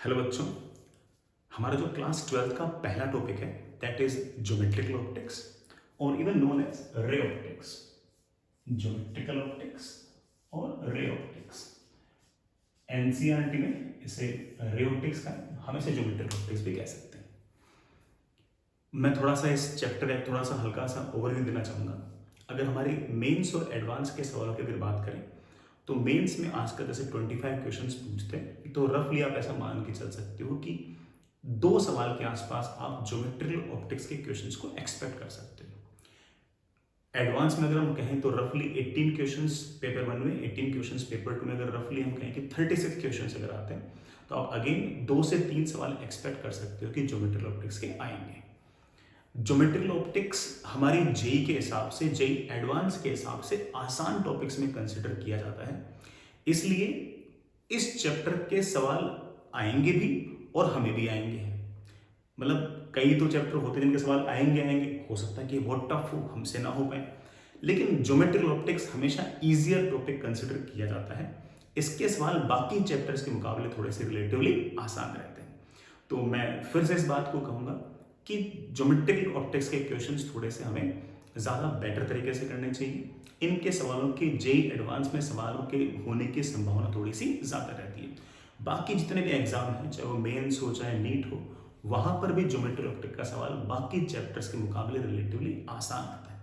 Hello बच्चों। हमारा जो क्लास 12th का पहला टॉपिक है दैट इज ज्योमेट्रिकल ऑप्टिक्स और even known as ray optics. Geometrical optics और रे ऑप्टिक्स, एनसीईआरटी में इसे रे ऑप्टिक्स का, हम इसे ज्योमेट्रिकल ऑप्टिक्स भी कह सकते हैं। मैं थोड़ा सा इस चैप्टर का थोड़ा सा हल्का सा ओवरव्यू देना चाहूँगा। अगर हमारी मेंस और एडवांस के सवालों की अगर बात करें तो मेंस में आजकल जैसे 25 क्वेश्चंस पूछते हैं, तो रफली आप ऐसा मान के चल सकते हो कि 2 सवाल के आसपास आप ज्योमेट्रिकल ऑप्टिक्स के क्वेश्चंस को एक्सपेक्ट कर सकते हो। एडवांस में अगर हम कहें तो रफली 18 क्वेश्चंस पेपर 1 में, 18 क्वेश्चंस पेपर 2 में, अगर रफली हम कहें कि 36 क्वेश्चंस अगर आते हैं तो आप अगेन 2 से 3 सवाल एक्सपेक्ट कर सकते हो कि ज्योमेट्रिकल ऑप्टिक्स के आएंगे। ज्योमेट्रिकल ऑप्टिक्स हमारी जेई के हिसाब से, जेई एडवांस के हिसाब से आसान टॉपिक्स में कंसिडर किया जाता है, इसलिए इस चैप्टर के सवाल आएंगे भी और हमें भी आएंगे। मतलब कई तो चैप्टर होते हैं जिनके सवाल आएंगे, हो सकता है कि बहुत टफ हो, हमसे ना हो पाए, लेकिन ज्योमेट्रिकल ऑप्टिक्स हमेशा ईजियर टॉपिक कंसिडर किया जाता है। इसके सवाल बाकी चैप्टर्स के मुकाबले थोड़े से रिलेटिवली आसान रहते हैं। तो मैं फिर से इस बात को कहूँगा कि ज्योमेट्रिकल ऑप्टिक्स के क्वेश्चंस थोड़े से हमें ज़्यादा बेटर तरीके से करने चाहिए। इनके सवालों के जेई एडवांस में सवालों के होने की संभावना थोड़ी सी ज़्यादा रहती है। बाकी जितने भी एग्जाम हैं, चाहे वो मेंस हो चाहे नीट हो, वहाँ पर भी ज्योमेट्रिकल ऑप्टिक्स का सवाल बाकी चैप्टर्स के मुकाबले रिलेटिवली आसान आता है।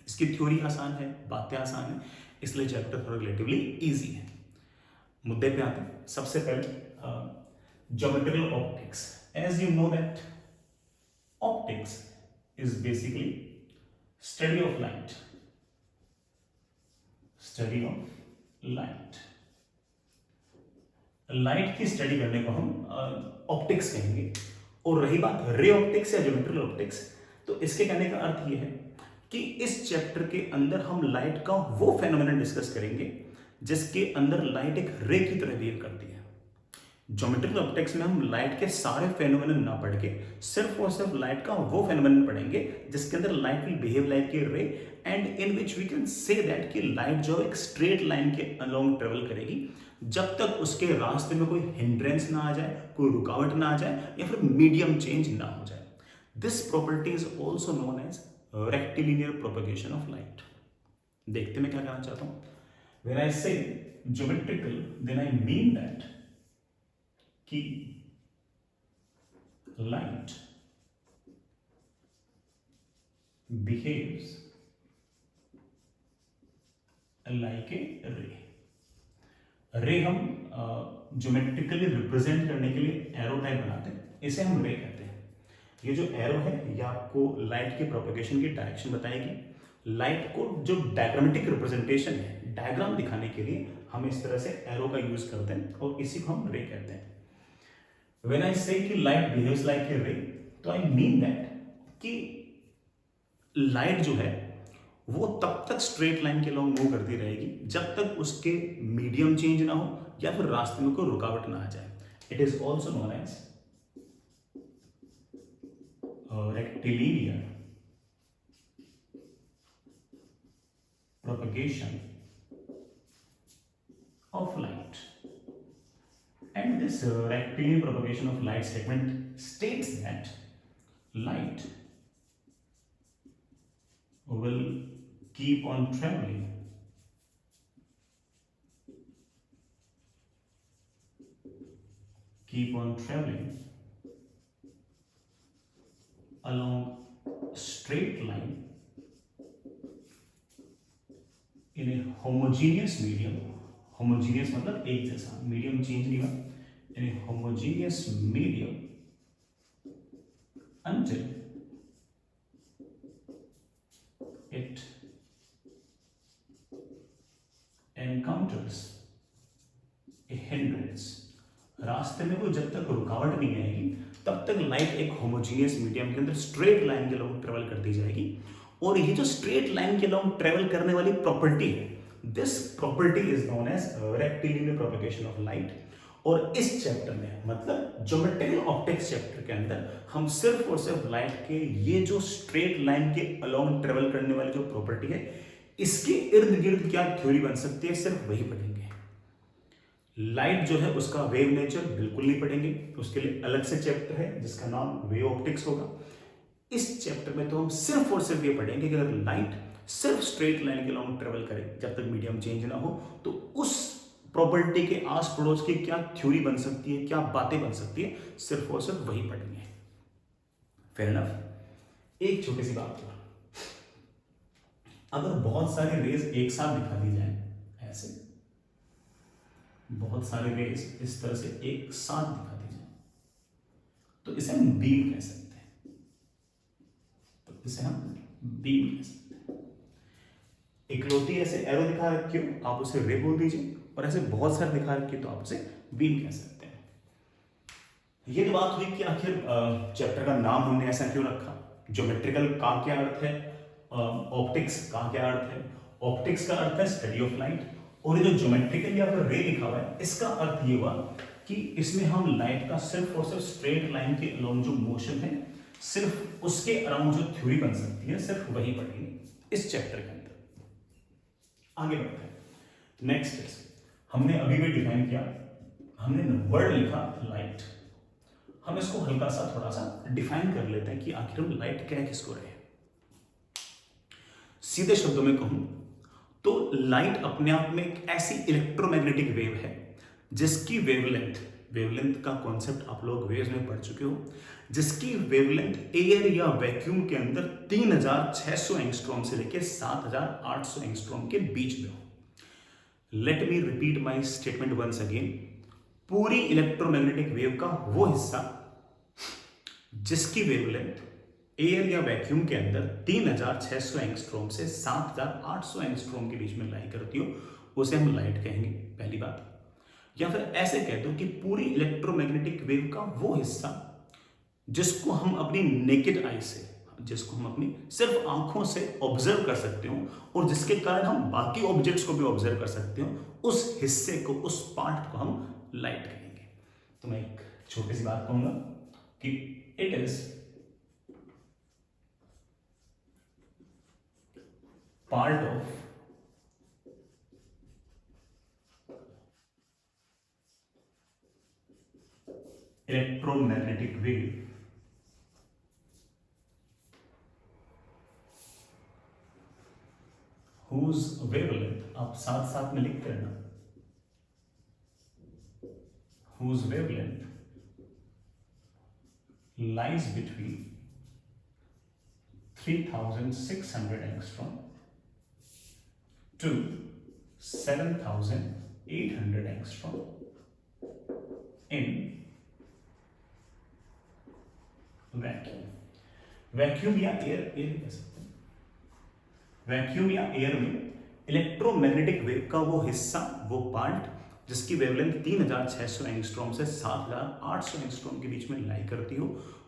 इसकी थ्योरी आसान है, बातें आसान है, इसलिए चैप्टर थोड़ा रिलेटिवली ईजी है। मुद्दे पे आते हैं। सबसे पहले geometrical optics. As you know that optics is basically study of light. Study of light. Light की स्टडी करने को हम ऑप्टिक्स कहेंगे। और रही बात रे ऑप्टिक्स या ज्योमेट्रिकल ऑप्टिक्स, तो इसके कहने का अर्थ यह है कि इस चैप्टर के अंदर हम लाइट का वो फेनोमेनन डिस्कस करेंगे जिसके अंदर लाइट एक रे की तरह बिहेव करती है। ज्योमेट्रिकल ऑप्टिक्स में हम लाइट के सारे फेनोमेनन ना पढ़ के सिर्फ और सिर्फ लाइट का वो फेनोमेनन पढ़ेंगे जिसके अंदर light will behave like a ray, and in which we can say that कि लाइट जो एक स्ट्रेट लाइन के अलोंग ट्रेवल करेगी जब तक उसके रास्ते में कोई हिंड्रेंस ना आ जाए, कोई रुकावट ना आ जाए या फिर मीडियम चेंज ना हो जाए। This property is also known as rectilinear propagation of light. देखते मैं क्या कहना चाहता हूं। When I say geometrical then I mean that कि light behaves like a ray. Ray हम ज्योमेट्रिकली रिप्रेजेंट करने के लिए एरो टाइप बनाते हैं, इसे हम रे कहते हैं। ये जो एरो है ये आपको लाइट के प्रोपगेशन की डायरेक्शन बताएगी। लाइट को जो डायग्रामेटिक रिप्रेजेंटेशन है, डायग्राम दिखाने के लिए हम इस तरह से एरो का यूज करते हैं और इसी को हम रे कहते हैं। When I say कि light behaves like a ray, तो I mean that कि लाइट जो है वो तब तक स्ट्रेट लाइन के लॉन्ग मूव करती रहेगी जब तक उसके मीडियम चेंज ना हो या फिर रास्ते में कोई रुकावट ना आ जाए। It is also known as rectilinear propagation of light. And this rectilinear propagation of light segment states that light will keep on traveling along straight line in a homogeneous medium. Homogeneous मतलब एक जैसा, medium change नहीं हुआ, in a homogeneous medium until it encounters a hindrance. रास्ते में वो जब तक रुकावट नहीं आएगी तब तक लाइट एक होमोजीनियस मीडियम के अंदर स्ट्रेट लाइन के लॉन्ग ट्रेवल करती जाएगी। और ये जो स्ट्रेट लाइन के लॉन्ग ट्रेवल करने वाली प्रॉपर्टी है, this property is known as rectilinear propagation of light. और इस चैप्टर में, मतलब ज्योमेट्रिकल ऑप्टिक्स चैप्टर के अंदर, हम सिर्फ और सिर्फ लाइट के ये जो स्ट्रेट लाइन के अलोंग ट्रेवल करने वाली जो प्रॉपर्टी है, इसके इर्द गिर्द क्या थ्योरी बन सकती है, सिर्फ वही पढ़ेंगे। लाइट जो है उसका वेव नेचर बिल्कुल नहीं पढ़ेंगे, उसके लिए अलग से चैप्टर है जिसका नाम वेव ऑप्टिक्स होगा। इस चैप्टर में तो हम सिर्फ और सिर्फ ये पढ़ेंगे कि अगर लाइट सिर्फ स्ट्रेट लाइन के लॉन्ग ट्रेवल करे जब तक मीडियम चेंज ना हो, तो उस प्रॉपर्टी के आस पड़ोस की क्या थ्योरी बन सकती है, क्या बातें बन सकती है, सिर्फ और सिर्फ वही पढ़ेंगे। Fair enough. एक छोटी सी बात और, अगर बहुत सारी रेज एक साथ दिखा दी जाए, ऐसे बहुत सारे रेज इस तरह से एक साथ दिखा दी जाए, तो इसे हम बीम कह सकते हैं। तो इसे हम बीम कह सकते हैं। इकलौती ऐसे एरो दिखा रखी हो, आप उसे रे बोल दीजिए, और ऐसे बहुत सारे दिखा रखी हो तो आप उसे बीम कह सकते हैं। ये तो बात हुई कि आखिर चैप्टर का नाम हमने ऐसा क्यों रखा। ज्योमेट्रिकल का क्या अर्थ है, ऑप्टिक्स का क्या अर्थ है। ऑप्टिक्स का अर्थ है स्टडी ऑफ लाइट, और ये जो ज्योमेट्रिकल या फिर रे लिखा हुआ है, इसका अर्थ ये हुआ कि इसमें हम लाइट का सिर्फ और सिर्फ स्ट्रेट लाइन के अलोंग जो मोशन है, सिर्फ उसके अराउंड जो थ्योरी बन सकती है, सिर्फ वही पढ़ेंगे इस चैप्टर के अंदर। आगे बढ़ते हैं। नेक्स्ट हमने अभी भी डिफाइन किया, हमने वर्ड लिखा लाइट। हम इसको हल्का सा थोड़ा सा डिफाइन कर लेते हैं कि आखिर हम लाइट कह किसको रहे हैं। सीधे शब्दों में कहूं तो लाइट अपने आप में एक ऐसी इलेक्ट्रोमैग्नेटिक वेव है जिसकी वेवलेंथ का कॉन्सेप्ट आप लोग वेव्स में पढ़ चुके हो, जिसकी वेवलेंथ एयर या वैक्यूम के अंदर 3600 एंगस्ट्रॉम से लेकर 7800 एंगस्ट्रॉम के बीच में हो। Let me repeat my statement once again. पूरी इलेक्ट्रोमैग्नेटिक वेव का वो हिस्सा जिसकी वेवलेंथ एयर या वैक्यूम के अंदर 3600 एंगस्ट्रॉम से 7800 एंगस्ट्रॉम के बीच में लाई करती हो, उसे हम लाइट कहेंगे, पहली बात। या फिर ऐसे कह दो कि पूरी इलेक्ट्रोमैग्नेटिक वेव का वो हिस्सा जिसको हम अपनी नेकेड आई से, जिसको हम अपनी सिर्फ आंखों से ऑब्जर्व कर सकते हो और जिसके कारण हम बाकी ऑब्जेक्ट्स को भी ऑब्जर्व कर सकते हो, उस हिस्से को, उस पार्ट को हम लाइट कहेंगे। तो मैं एक छोटी सी बात कहूंगा कि it is part of electromagnetic wave whose wavelength, आप साथ साथ में लिखते हैं ना, whose wavelength lies between 3600 angstrom to 7800 angstrom in vacuum या एयर कह सकते हैं। वैक्यूम या एयर में इलेक्ट्रोमैग्नेटिक वेव का वो हिस्सा, वो पार्ट जिसकी वेवलेंथ 3600 एंगस्ट्रॉम से 7800 एंगस्ट्रॉम के बीच में लाई करती हो,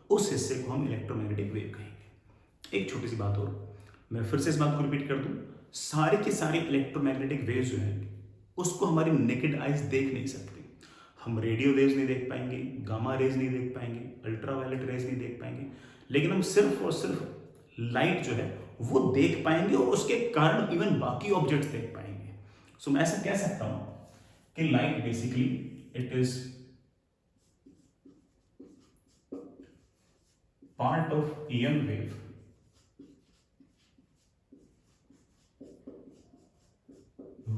उस हिस्से को हम इलेक्ट्रोमैग्नेटिक वेव कहेंगे। एक छोटी सी बात और, मैं फिर से इस बात को रिपीट कर दूं, सारी की सारी इलेक्ट्रोमैग्नेटिक वेव्स जो है उसको हमारी नेकेड आइज देख नहीं सकती। हम रेडियो वेव्स नहीं देख पाएंगे, गामा रेज नहीं देख पाएंगे, अल्ट्रावायलेट रेज नहीं देख पाएंगे, लेकिन हम सिर्फ और सिर्फ लाइट जो है वो देख पाएंगे और उसके कारण इवन बाकी ऑब्जेक्ट्स देख पाएंगे। सो मैं ऐसा कह सकता हूं कि light basically it is part of EM wave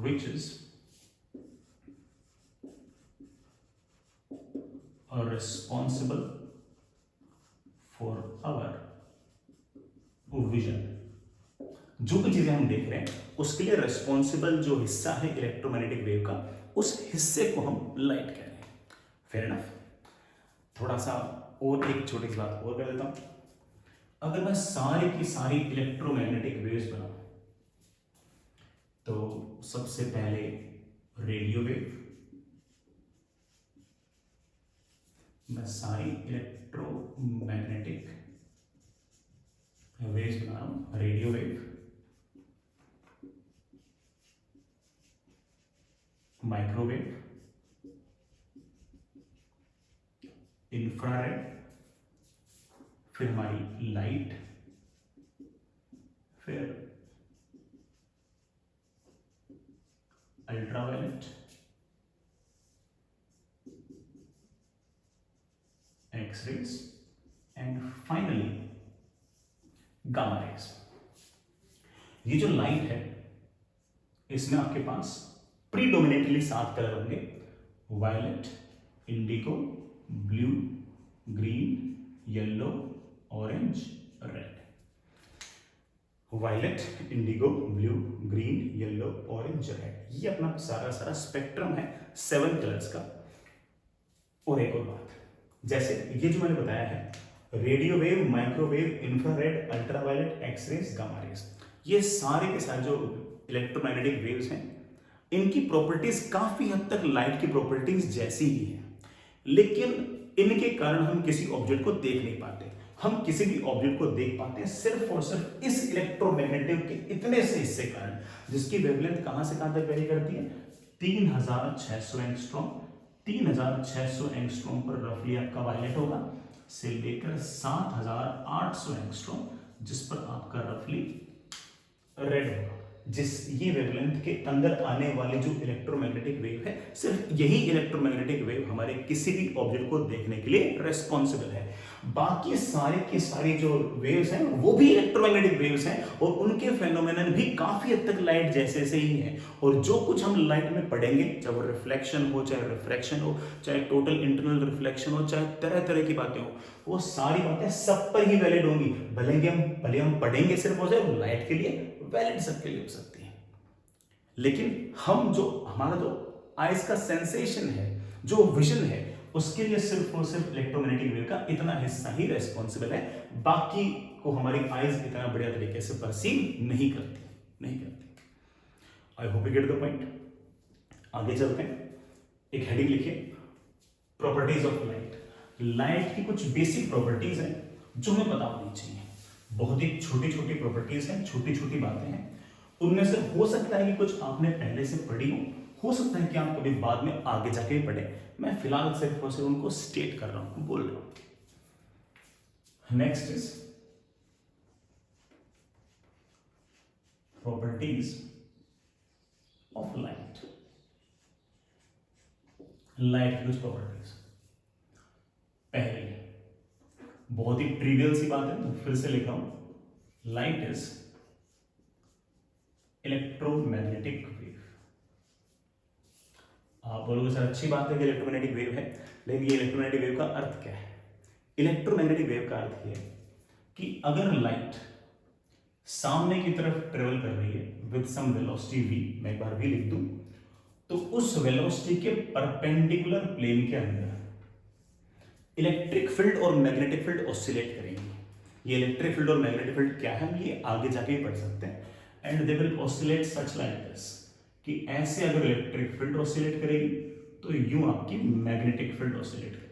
which is responsible for our vision। जो भी चीजें हम देख रहे हैं उसके लिए रेस्पॉन्सिबल जो हिस्सा है इलेक्ट्रोमैग्नेटिक वेव का, उस हिस्से को हम लाइट कह रहे हैं। Fair enough. थोड़ा सा और एक छोटी सी बात और कर देता हूं। अगर मैं सारी की सारी इलेक्ट्रोमैग्नेटिक वेव्स बनाऊं तो सबसे पहले रेडियो वेव, मैं सारी इलेक्ट्रोमैग्नेटिक वेव्स बना रहा हूं। रेडियो वेव, माइक्रोवेव, इंफ्रारेड, फिर हमारी लाइट, फिर ultraviolet, X-rays and finally gamma rays. ये जो लाइट है इसमें आपके पास प्रीडोमिनेटली 7 कलर होंगे, violet, indigo, blue, green, yellow, orange, red. Violet, indigo, blue, green, yellow, orange, red, ये अपना सारा स्पेक्ट्रम है 7 कलर्स का। और एक और बात, जैसे ये जो मैंने बताया है radio wave, microwave, infrared, ultraviolet, X-rays, gamma rays, ये सारे के सारे जो इलेक्ट्रोमैग्नेटिक वेव्स हैं इनकी प्रॉपर्टीज काफी हद तक लाइट की प्रॉपर्टीज जैसी ही है, लेकिन इनके कारण हम किसी ऑब्जेक्ट को देख नहीं पाते। हम किसी भी ऑब्जेक्ट को देख पाते हैं सिर्फ और सिर्फ इस इलेक्ट्रोमैग्नेटिक के इतने से हिस्से कारण, जिसकी वेवलेंथ कहां से कहां तक वेरी करती है, 3600 एंगस्ट्रॉम। 3600 एंगस्ट्रॉम पर रफली आपका वायलेट होगा से लेकर 7800 एंगस्ट्रॉम, जिस पर आपका रफली रेड होगा। जिस ये वेवलेंथ के अंदर आने वाली जो इलेक्ट्रोमैग्नेटिक वेव है, सिर्फ यही इलेक्ट्रोमैग्नेटिक वेव हमारे किसी भी ऑब्जेक्ट को देखने के लिए रेस्पॉन्सिबल है। बाकी सारे की सारी जो वेव्स हैं वो भी इलेक्ट्रोमैग्नेटिक वेव्स हैं और उनके फेनोमेनन भी काफी हद तक लाइट जैसे से ही हैं। और जो कुछ हम लाइट में पढ़ेंगे, चाहे वो रिफ्लेक्शन हो, चाहे रिफ्रैक्शन हो, चाहे टोटल इंटरनल रिफ्लेक्शन हो, चाहे तरह तरह की बातें हो, वो सारी बातें सब पर ही वैलिड होंगी। भले हम पढ़ेंगे सिर्फ और सिर्फ लाइट के लिए, वैलिड सबके लिए हो सकती है। लेकिन हम जो हमारा जो आइज का सेंसेशन है, जो विजन है, उसके लिए सिर्फ और सिर्फ इलेक्ट्रोमैग्नेटिक वेव का इतना हिस्सा ही रेस्पॉन्सिबल है। बाकी को हमारी आइज इतना बढ़िया तरीके से परसीव नहीं करती। I hope you get the point. आगे चलते हैं, एक हेडिंग लिखिए, प्रॉपर्टीज ऑफ लाइट। लाइट की कुछ बेसिक प्रॉपर्टीज हैं जो हमें पता होनी चाहिए। बहुत ही छोटी छोटी प्रॉपर्टीज हैं, छोटी छोटी बातें हैं। उनमें से हो सकता है कि कुछ आपने पहले से पढ़ी हो सकता है कि आप कभी बाद में आगे जाके पढ़े। मैं फिलहाल सिर्फ और सिर्फ उनको स्टेट कर रहा हूं, बोल रहा हूं। Next is properties of light. Light की कुछ प्रॉपर्टीज, पहली बहुत ही ट्रिवियल सी बात है, तो फिर से लिखा हूं, लाइट इज इलेक्ट्रोमैग्नेटिक वेव। आप बोलोगे सर अच्छी बात है कि इलेक्ट्रोमैग्नेटिक वेव है, लेकिन ये इलेक्ट्रोमैग्नेटिक वेव का अर्थ क्या है? इलेक्ट्रोमैग्नेटिक वेव का अर्थ ये है कि अगर लाइट सामने की तरफ ट्रेवल कर रही है विद सम वेलोसिटी v, मैं एक बार v लिख दूं, तो उस वेलोसिटी के परपेंडिकुलर प्लेन के अंदर इलेक्ट्रिक फील्ड और मैग्नेटिक फील्ड ऑसिलेट करेंगे। ये इलेक्ट्रिक फील्ड और मैग्नेटिक फील्ड क्या है, हम ये आगे जाके ही पढ़ सकते हैं। And they will oscillate such like this, कि ऐसे अगर इलेक्ट्रिक फील्ड ऑसिलेट करेगी तो यूं आपकी मैग्नेटिक फील्ड ऑसिलेट करेगी।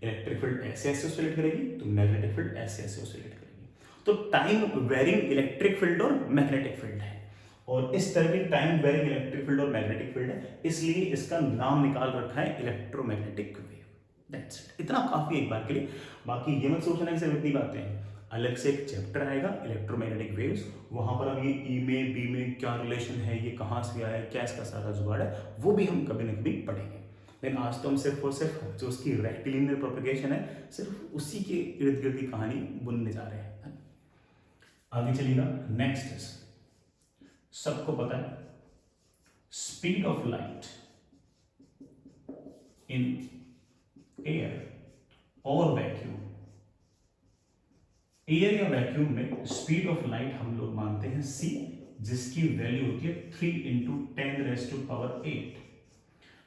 इलेक्ट्रिक फील्ड ऐसे ऐसे ऑसिलेट करेगी तो मैग्नेटिक फील्ड ऐसे ऐसे ऑसिलेट करेगी। तो टाइम वेरिंग इलेक्ट्रिक फील्ड और मैग्नेटिक फील्ड है, और इस तरह की टाइम वेरिंग इलेक्ट्रिक फील्ड और मैग्नेटिक फील्ड है, इसलिए इसका नाम निकाल रखा है इलेक्ट्रोमैग्नेटिक वेव। दैट्स इट, इतना काफी एक बार के लिए। बाकी ये मत सोचना कि सिर्फ इतनी बातें हैं, अलग से एक चैप्टर आएगा इलेक्ट्रोमैग्नेटिक वेव्स, वहां पर अब ये ई में बी में क्या रिलेशन है, ये कहां से आया है, क्या इसका सारा जुगाड़ है, वो भी हम कभी ना कभी पढ़ेंगे। लेकिन आज तो हम सिर्फ और सिर्फ जो उसकी रेक्टिलिनियर प्रोपेगेशन है, सिर्फ उसी के इर्द गिर्द की कहानी बुनने जा रहे हैं। आगे चलिएगा, नेक्स्ट इज, सबको पता है speed of light in air और वैक्यूम। एयर या वैक्यूम में स्पीड ऑफ लाइट हम लोग मानते हैं c, जिसकी वैल्यू होती है 3 × 10⁸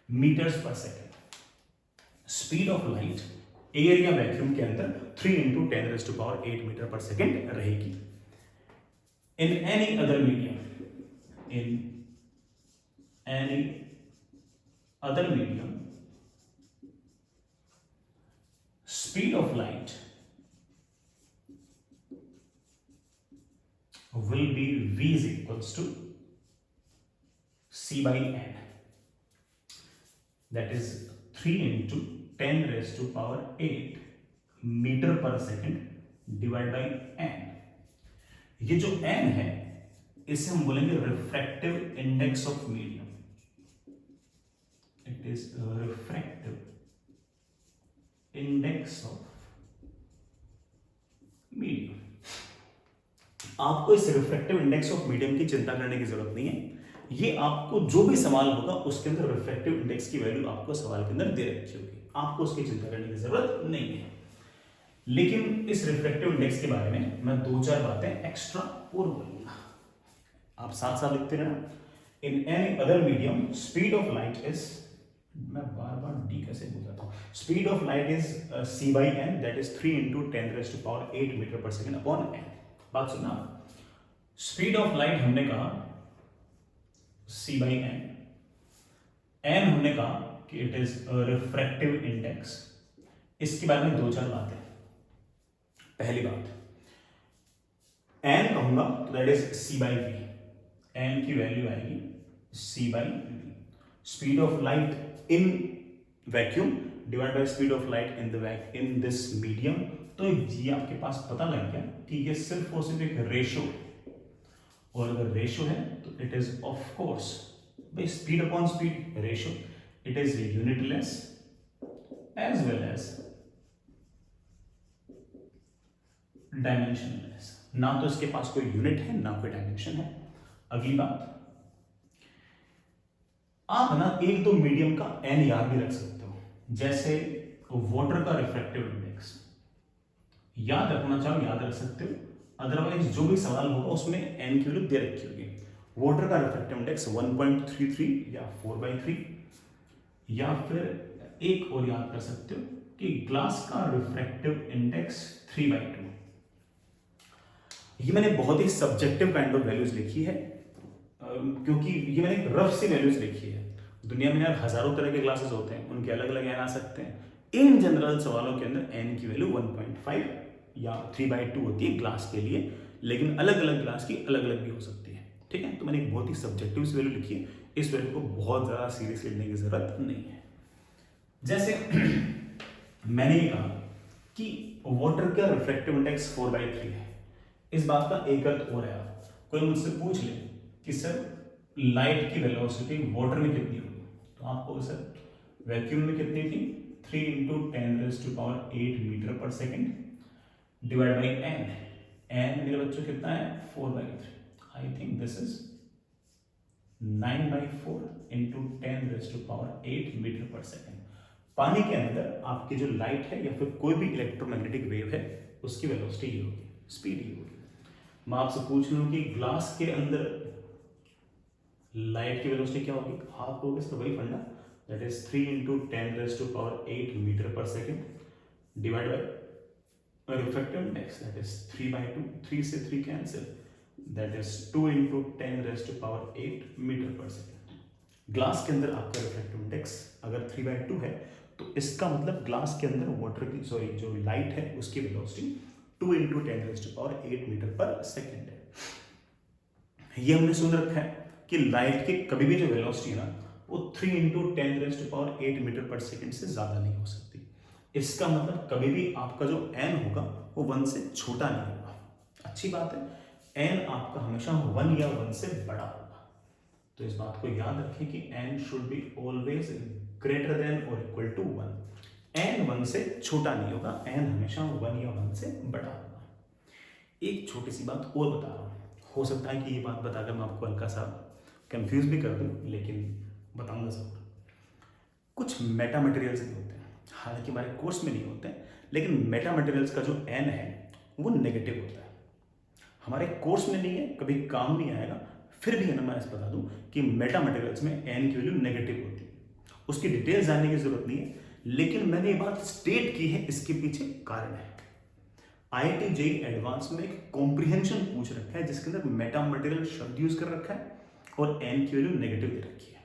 मीटर्स पर second. Speed of light air या वैक्यूम के अंदर 3 × 10⁸ मीटर पर सेकेंड रहेगी। इन any other medium, speed of light will be v is equals to c by n, that is 3 × 10⁸ metre per second divide by n। ये जो n है इसे हम बोलेंगे refractive index of medium. It is refractive index of medium. आपको इस refractive index of medium की चिंता करने की जरूरत नहीं है, ये आपको जो भी सवाल होगा उसके अंदर रिफ्रैक्टिव इंडेक्स की वैल्यू आपको सवाल के अंदर दे रखी होगी, आपको उसकी चिंता करने की जरूरत नहीं है। लेकिन इस रिफ्रैक्टिव इंडेक्स के बारे में मैं 2-4 बातें एक्स्ट्रा और बोलूंगा, आप साथ साथ लिखते रहना। In any other medium speed of light is, मैं बार बार डी कैसे बोल जाता हूँ, speed of light is c/n, that is 3 × 10⁸ metre per second upon n। बात सुनना, स्पीड ऑफ लाइट हमने कहा c/n, n हमने कहा कि इट इज रिफ्रैक्टिव इंडेक्स। इसके बारे में 2-4 बातें। पहली बात, n कहूंगा तो दैट इज c/v, n की वैल्यू आएगी c/v। Speed of light in vacuum divide by speed of light in this medium, तो ये आपके पास पता लग गया कि ये सिर्फ और सिर्फ एक रेशो है, और अगर रेशो है तो it is of course by speed upon speed ratio, it is unitless as well as dimensionless. ना तो इसके पास कोई यूनिट है ना कोई डायमेंशन है। अगली बात, आप ना एक दो मीडियम का एन याद भी रख सकते हो, जैसे वाटर का रिफ्रैक्टिव इंडेक्स याद रखना चाहो याद रख सकते हो, अदरवाइज जो भी सवाल होगा उसमें एन की वैल्यू दे रखी होगी। वाटर का रिफ्रैक्टिव इंडेक्स 1.33 या 4/3, या फिर एक और याद कर सकते हो कि ग्लास का रिफ्रैक्टिव इंडेक्स 3/2। ये मैंने बहुत ही सब्जेक्टिव काइंड ऑफ वैल्यूज लिखी है, क्योंकि ये मैंने एक रफ सी वैल्यूज लिखी है। दुनिया में यार हजारों तरह के ग्लासेस होते हैं, उनके अलग अलग एन आ सकते हैं। इन जनरल सवालों के अंदर एन की वैल्यू 1.5 या 3/2 होती है ग्लास के लिए, लेकिन अलग अलग ग्लास की अलग अलग भी हो सकती है। ठीक है, तो मैंने एक बहुत ही सब्जेक्टिव वैल्यू लिखी है, इस वैल्यू को बहुत ज़्यादा सीरियसली लेने की जरूरत नहीं है। जैसे मैंने ये कहा कि वाटर का रिफ्रैक्टिव इंडेक्स 4/3 है, इस बात का एक अर्थ और है। कोई मुझसे पूछ ले कि सर लाइट की वेलोसिटी वाटर में कितनी होगी, तो आपको सर वैक्यूम में कितनी थी 3 × 10⁸ metre per second divide by n। n मेरे बच्चों कितना है 4/3, I think this is 9/4 × 10⁸ metre per second. पानी के अंदर आपकी जो लाइट है या फिर कोई भी इलेक्ट्रोमैग्नेटिक वेव है उसकी वेलोसिटी ये होगी, स्पीड ये होगी। मैं आपसे पूछ लूं कि ग्लास के अंदर लाइट की वेलोसिटी क्या होगी, आप लोग इसका वही फंडा, that is 3 × 10⁸ metre per second divide by refractive index, that is 3/2, 3 से 3 cancel, that is 2 × 10⁸ metre per second. Glass के अंदर आपका रिफ्रैक्टिव इंडेक्स अगर 3/2 है तो इसका मतलब ग्लास के अंदर वाटर की जो लाइट है उसकी वेलोसिटी 2 × 10⁸ मीटर पर सेकेंड है। ये हमने सुन रखा है कि लाइट की कभी भी जो वेलोसिटी है ना वो 3 × 10⁸ मीटर पर सेकेंड से ज्यादा नहीं हो सकती। इसका मतलब कभी भी आपका जो n होगा वो 1 से छोटा नहीं होगा। अच्छी बात है, n आपका हमेशा 1 या 1 से बड़ा होगा, तो इस बात को याद रखें कि n should be always greater than और इक्वल टू 1। n 1 से छोटा नहीं होगा, n हमेशा 1 या 1 से बड़ा होगा। एक छोटी सी बात और बता रहा हूँ, हो सकता है कि ये बात बताकर मैं आपको हल्का सा कंफ्यूज भी कर दूँ, लेकिन बताऊंगा जरूर। कुछ मेटा मटेरियल्स भी होते हैं, हालांकि हमारे कोर्स में नहीं होते हैं, लेकिन मेटा मटेरियल्स का जो n है वो नेगेटिव होता है। हमारे कोर्स में नहीं है, कभी काम नहीं आएगा, फिर भी है ना मैं ऐसा बता दूं कि मेटा मटेरियल्स में n की वैल्यू नेगेटिव होती है। उसकी डिटेल्स जानने की जरूरत नहीं है, लेकिन मैंने ये बात स्टेट की है, इसके पीछे कारण है। IIT JEE एडवांस में एक कॉम्प्रिहेंशन पूछ रखा है जिसके अंदर मेटा मटेरियल शब्द यूज कर रखा है और n की वैल्यू नेगेटिव दे रखी है।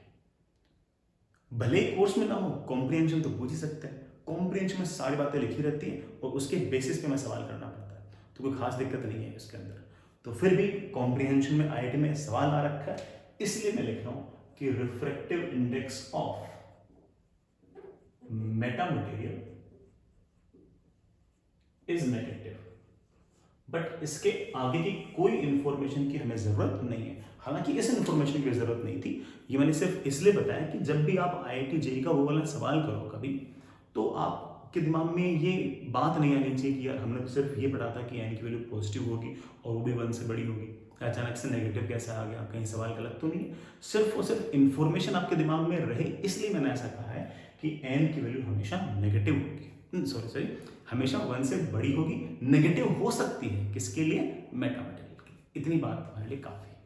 भले ही कोर्स में ना हो, कॉम्प्रिहेंशन तो पूछ ही सकते हैं। कॉम्प्रिहेंशन में सारी बातें लिखी रहती हैं और उसके बेसिस पे मैं सवाल करना पड़ता है, तो कोई खास दिक्कत नहीं है इसके अंदर। तो फिर भी कॉम्प्रिहेंशन में IIT में सवाल आ रखा है, इसलिए मैं लिख रहा हूं कि refractive index of Meta material is negative, but इसके आगे की कोई इंफॉर्मेशन की हमें जरूरत नहीं है। हालांकि इस इंफॉर्मेशन की जरूरत नहीं थी, ये मैंने सिर्फ इसलिए बताया कि जब भी आप IIT JEE का वो वाला सवाल करो कभी, तो आप आपके दिमाग में ये बात नहीं आनी चाहिए कि यार हमने तो सिर्फ ये पढ़ा था कि एन की वैल्यू पॉजिटिव होगी और वो भी 1 से बड़ी होगी, अचानक से नेगेटिव कैसे आ गया, कहीं सवाल गलत तो नहीं है। सिर्फ और सिर्फ इन्फॉर्मेशन आपके दिमाग में रहे इसलिए मैंने ऐसा कहा है कि एन की वैल्यू हमेशा नेगेटिव होगी, सॉरी हमेशा 1 से बड़ी होगी, नेगेटिव हो सकती है किसके लिए, मेटा मटेरियल के। इतनी बात हमारे लिए काफी है।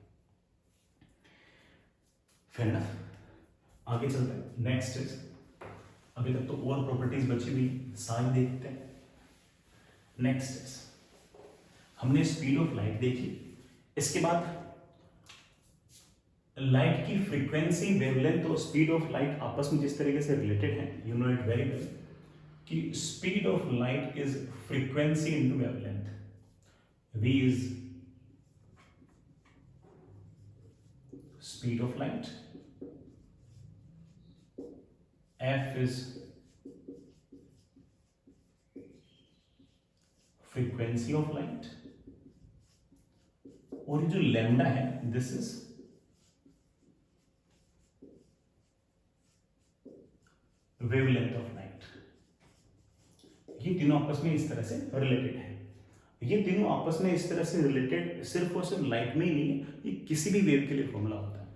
फेयर एनफ, आगे चलते हैं। नेक्स्ट इज, अभी तक तो और प्रॉपर्टीज बची हुई सारी देखते हैं। नेक्स्ट इज, हमने स्पीड ऑफ लाइट देखी, इसके बाद लाइट की फ्रीक्वेंसी, वेवलेंथ और स्पीड ऑफ लाइट आपस में जिस तरीके से रिलेटेड है, you know it very well कि speed of light is frequency into wavelength, v is speed of light, f is frequency of light, और ये जो लैम्डा है this is wavelength of light. ये तीनों आपस में इस तरह से रिलेटेड है। ये तीनों आपस में इस तरह से रिलेटेड सिर्फ और सिर्फ लाइट में ही नहीं है, ये किसी भी वेव के लिए फॉर्मूला होता है।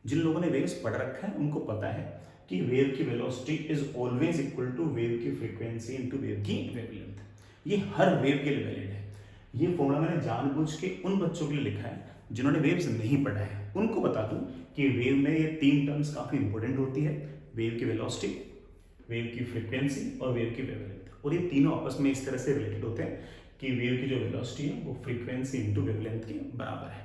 जिन लोगों ने वेव्स पढ़ रखा है उनको पता है कि वेव की velocity is always equal to wave की फ्रीक्वेंसी इनटू वेव की वेवलेंथ। ये हर वेव के लिए वैलिड है। ये फॉर्मूला मैंने जानबूझ के उन बच्चों के लिए लिखा है जिन्होंने वेव्स नहीं पढ़ा है। उनको बता दूं कि वेव में ये तीन टर्म्स काफी इंपॉर्टेंट होती है, वेव की वेलोसिटी, वेव की फ्रीक्वेंसी और वेव की वेवलेंथ। और ये तीनों आपस में इस तरह से रिलेटेड होते हैं कि वेव की जो वेलोसिटी है वो फ्रीक्वेंसी इनटू वेवलेंथ के बराबर है।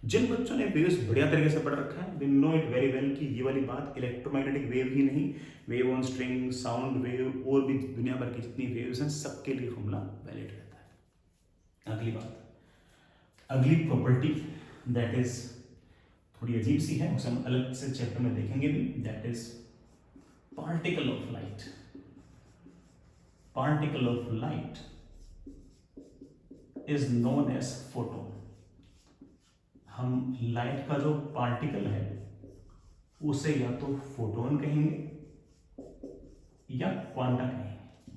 जिन बच्चों ने वेव्स बढ़िया तरीके से पढ़ रखा है, they know it very well कि ये वाली बात इलेक्ट्रोमैग्नेटिक वेव ही नहीं, wave on string, sound wave और भी दुनिया भर की जितनी वेव्स हैं सबके लिए फॉर्मूला वैलिड रहता है। अगली बात, अगली प्रॉपर्टी दैट इज थोड़ी अजीब सी है, उसे हम अलग से चैप्टर में देखेंगे भी, that is particle of light. Particle of light is known as photon. हम लाइट का जो पार्टिकल है उसे या तो फोटोन कहेंगे या क्वांटा कहेंगे।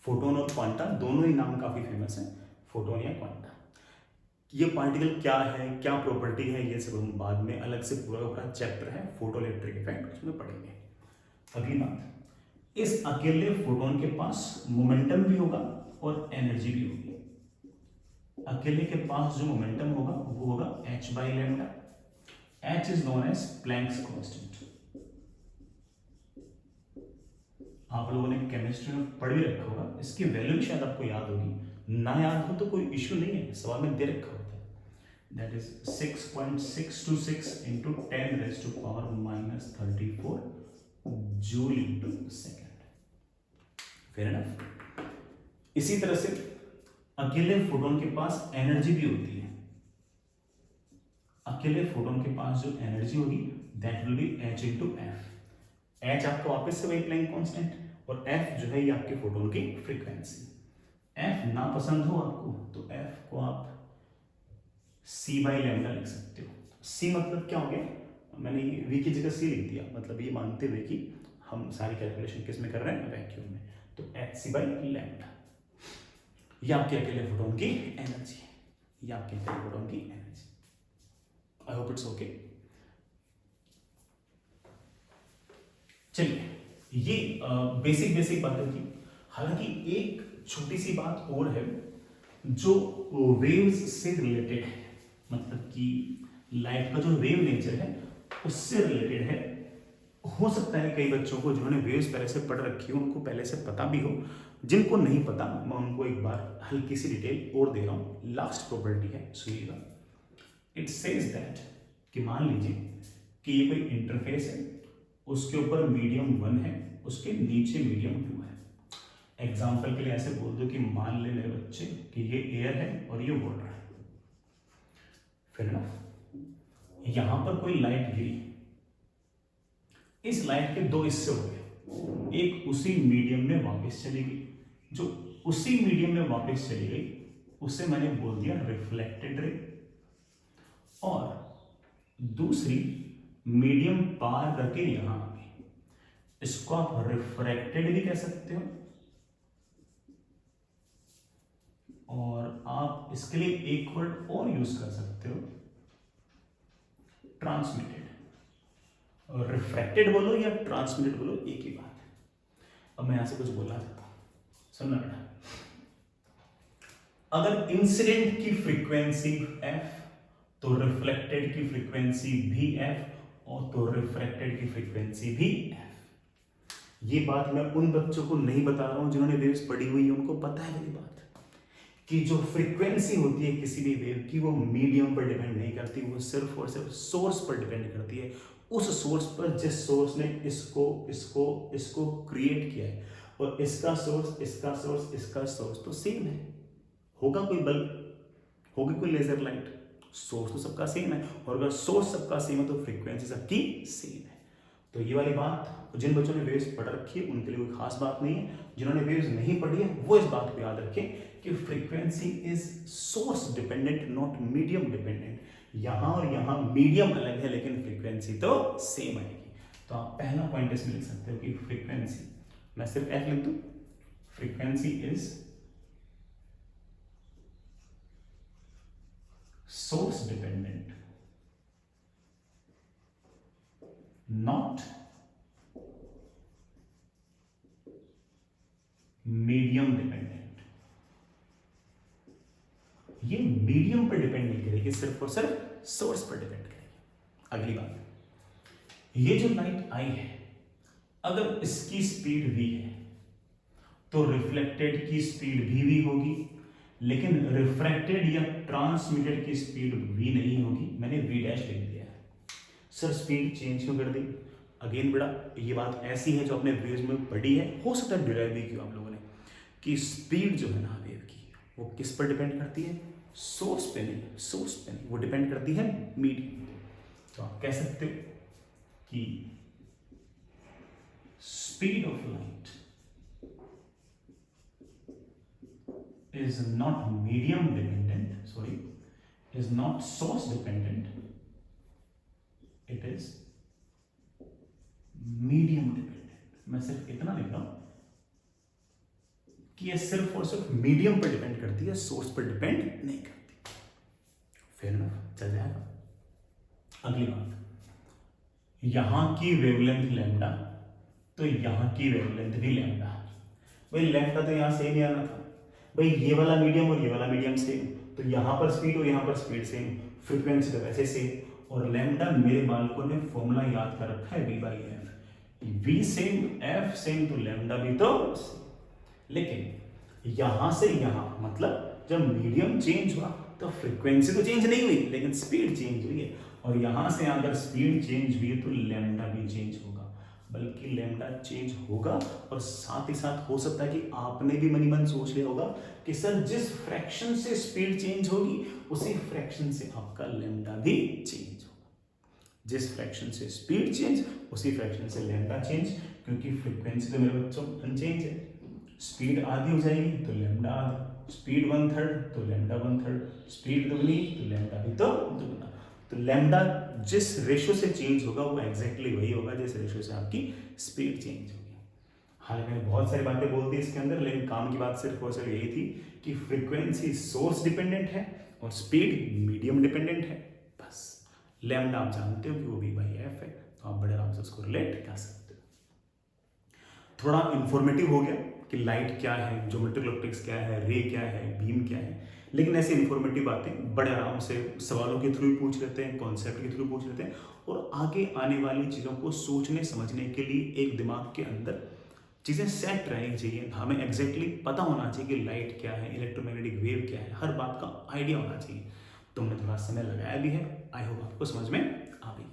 फोटोन और क्वांटा दोनों ही नाम काफी फेमस हैं, फोटोन या क्वांटा। ये पार्टिकल क्या है, क्या प्रॉपर्टी है, ये सब हम बाद में अलग से पूरा चैप्टर है फोटोइलेक्ट्रिक इफेक्ट, उसमें पढ़ेंगे। अगली बात, इस अकेले फोटोन के पास मोमेंटम भी होगा और एनर्जी भी होगी। अकेले के पास जो मोमेंटम होगा वो होगा h by lambda. h is known as Planck's constant. आप लोगों ने केमिस्ट्री में पढ़ भी रखा होगा, इसकी वैल्यू भी शायद आपको याद होगी, ना याद हो तो कोई इश्यू नहीं है, सवाल में दे रखा होता है। That is 6.626 into 10 raise to power minus 34 joule into second. Fair enough. इसी तरह से अकेले फोटोन के पास एनर्जी भी होती है। अकेले फोटोन के पास जो एनर्जी होगी that will be h into F. h आपका वापस से वही प्लैंक कांस्टेंट, और f जो है ये आपके फोटोन की फ्रीक्वेंसी। f ना पसंद हो आपको तो f को आप c बाई लैम्डा लिख सकते हो। c मतलब क्या हो गया, मैंने ये v की जगह c लिख दिया, मतलब ये मानते हुए कि हम सारी कैलकुलेशन किस में कर रहे हैं, वैक्यूम में, तो h बाई लैम्डा। ये आपके अकेले फोटोन की एनर्जी है, ये आपके अकेले फोटोन की energy. I hope it's okay. चलिए, ये बेसिक बातें थी। हालांकि एक छोटी सी बात और है जो वेव्स से रिलेटेड है, मतलब कि लाइट का जो वेव नेचर है उससे रिलेटेड है। हो सकता है कई बच्चों को जिन्होंने वेव्स पहले से पढ़ रखी हो उनको पहले से पता भी हो, जिनको नहीं पता मैं उनको एक बार हल्की सी डिटेल और दे रहा हूं। लास्ट प्रॉपर्टी है, सुनिएगा। इट सेज दैट कि मान लीजिए कि ये कोई इंटरफेस है, उसके ऊपर मीडियम 1 है, उसके नीचे मीडियम 2 है। एग्जाम्पल के लिए ऐसे बोल दो कि मान ले मेरे बच्चे कि ये एयर है और ये वाटर है। फिर ना यहां पर कोई लाइट गिरी, इस लाइट के दो हिस्से हो गए, एक उसी मीडियम में वापस चली गई, जो उसी मीडियम में वापस चली गई उसे मैंने बोल दिया रिफ्लेक्टेड रे, और दूसरी मीडियम पार करके यहां आ गई, इसको आप रिफ्रैक्टेड भी कह सकते हो और आप इसके लिए एक वर्ड और यूज कर सकते हो, ट्रांसमिटेड। और रिफ्रैक्टेड बोलो या ट्रांसमिटेड बोलो, एक ही बात है। अब मैं यहां से कुछ बोलना चाहता हूं, सुनना बेटा। अगर इंसिडेंट की फ्रीक्वेंसी f तो रिफ्लेक्टेड की फ्रीक्वेंसी भी f और तो रिफ्रैक्टेड की फ्रीक्वेंसी भी f। ये बात मैं उन बच्चों को नहीं बता रहा हूं जिन्होंने वेव्स पढ़ी हुई है, उनको पता है मेरी बात कि जो फ्रीक्वेंसी होती है किसी भी वेव की वो मीडियम पर डिपेंड नहीं करती, वो सिर्फ और सिर्फ सोर्स पर डिपेंड करती है। उस सोर्स पर जिस सोर्स ने इसको इसको इसको क्रिएट किया है, और इसका सोर्स इसका सोर्स इसका सोर्स तो सेम है। होगा कोई बल्ब, होगी कोई लेजर लाइट, सोर्स तो सबका सेम है, और अगर सोर्स सबका सेम है तो फ्रीक्वेंसी सबकी सेम है। तो ये वाली बात जिन बच्चों ने वेव्स पढ़ रखी है उनके लिए कोई खास बात नहीं है, जिन्होंने वेव्स नहीं पढ़ी है वो इस बात को याद रखें कि frequency is source dependent not medium dependent. यहां और यहां मीडियम अलग है लेकिन फ्रीक्वेंसी तो सेम आएगी। तो आप पहला पॉइंट इसमें लिख सकते हो कि फ्रीक्वेंसी, मैं सिर्फ एफ लिख दूं, frequency is source dependent not medium dependent. ये मीडियम पर डिपेंड नहीं करेगी, सिर्फ और सिर्फ सोर्स पर डिपेंड करेगी। अगली बात, ये जो लाइट आई है अगर इसकी स्पीड v है तो रिफ्लेक्टेड की स्पीड भी होगी, लेकिन रिफ्रैक्टेड या ट्रांसमिटेड की स्पीड v नहीं होगी। मैंने v डैश लिख दिया है। सर स्पीड चेंज क्यों कर दी? अगेन बेटा ये बात ऐसी है जो अपने वेव्स में पढ़ी है, हो सकता है डिराइव भी किया आप लोगों ने, कि स्पीड जो है ना वेव की वो किस पर डिपेंड करती है? सोर्स पे नहीं, सोर्स पे नहीं, वो डिपेंड करती है मीडियम। तो आप कह सकते हो कि speed of light is not medium dependent, sorry, is not source dependent, it is medium dependent। मैं सिर्फ इतना लिख रहा हूं कि ये सिर्फ और सिर्फ मीडियम पर डिपेंड करती है, सोर्स पर डिपेंड नहीं करती। फेयर इनफ, चल जाएगा। अगली बात, यहां की वेवलेंथ लैम्डा तो यहां की वेवलेंथ भी लैम्डा। भाई लैम्डा तो यहां सेम ही आना था, भाई ये वाला मीडियम और ये वाला मीडियम सेम, तो यहां पर स्पीड और यहां पर स्पीड सेम, फ्रीक्वेंसी तो वैसे सेम। और लैम्डा मेरे बालकों ने फॉर्मूला याद कर रखा है v/f, v same f same तो लैम्डा भी तो सेम। लेकिन यहां से यहां मतलब जब मीडियम चेंज हुआ तो फ्रीक्वेंसी तो चेंज नहीं हुई लेकिन स्पीड चेंज हुई है, और यहां से अगर स्पीड चेंज हुई तो लैम्डा भी चेंज होगा, बल्कि लैम्डा चेंज होगा। और साथ ही साथ हो सकता है कि आपने भी मनी मन सोच लिया होगा कि सर जिस फ्रैक्शन से स्पीड चेंज होगी उसी फ्रैक्शन से आपका लैम्डा भी चेंज होगा। जिस फ्रैक्शन से स्पीड चेंज उसी फ्रैक्शन से लैम्डा चेंज, क्योंकि फ्रीक्वेंसी तो मेरे बच्चों अनचेंज है। स्पीड आधी हो जाएगी तो लैम्डा आधा, स्पीड 1/3 तो लैम्डा 1/3, स्पीड दुगनी तो लैम्डा भी तो दुगना। तो लैम्डा जिस रेशियो से चेंज होगा वो एग्जैक्टली वही होगा जिस रेशियो से आपकी स्पीड चेंज होगी। हालांकि मैंने बहुत सारी बातें बोल दी इसके अंदर, लेकिन काम की बात सिर्फ और सिर्फ यही थी कि फ्रीक्वेंसी सोर्स डिपेंडेंट है और स्पीड मीडियम डिपेंडेंट है। बस लैम्डा आप जानते हो कि वो v/f है, तो आप बड़े आराम से उसको रिलेट कर सकते हो। थोड़ा इंफॉर्मेटिव हो गया कि लाइट क्या है, ज्योमेट्रिकल ऑप्टिक्स क्या है, रे क्या है, बीम क्या है, लेकिन ऐसी इंफॉर्मेटिव बातें बड़े आराम से सवालों के थ्रू पूछ लेते हैं, कॉन्सेप्ट के थ्रू पूछ लेते हैं, और आगे आने वाली चीज़ों को सोचने समझने के लिए एक दिमाग के अंदर चीज़ें सेट रहनी चाहिए। हमें एग्जैक्टली पता होना चाहिए कि लाइट क्या है, इलेक्ट्रोमैग्नेटिक वेव क्या है, हर बात का आइडिया होना चाहिए। तो हमने थोड़ा समय लगाया भी है, आई होप आपको समझ में आ गई।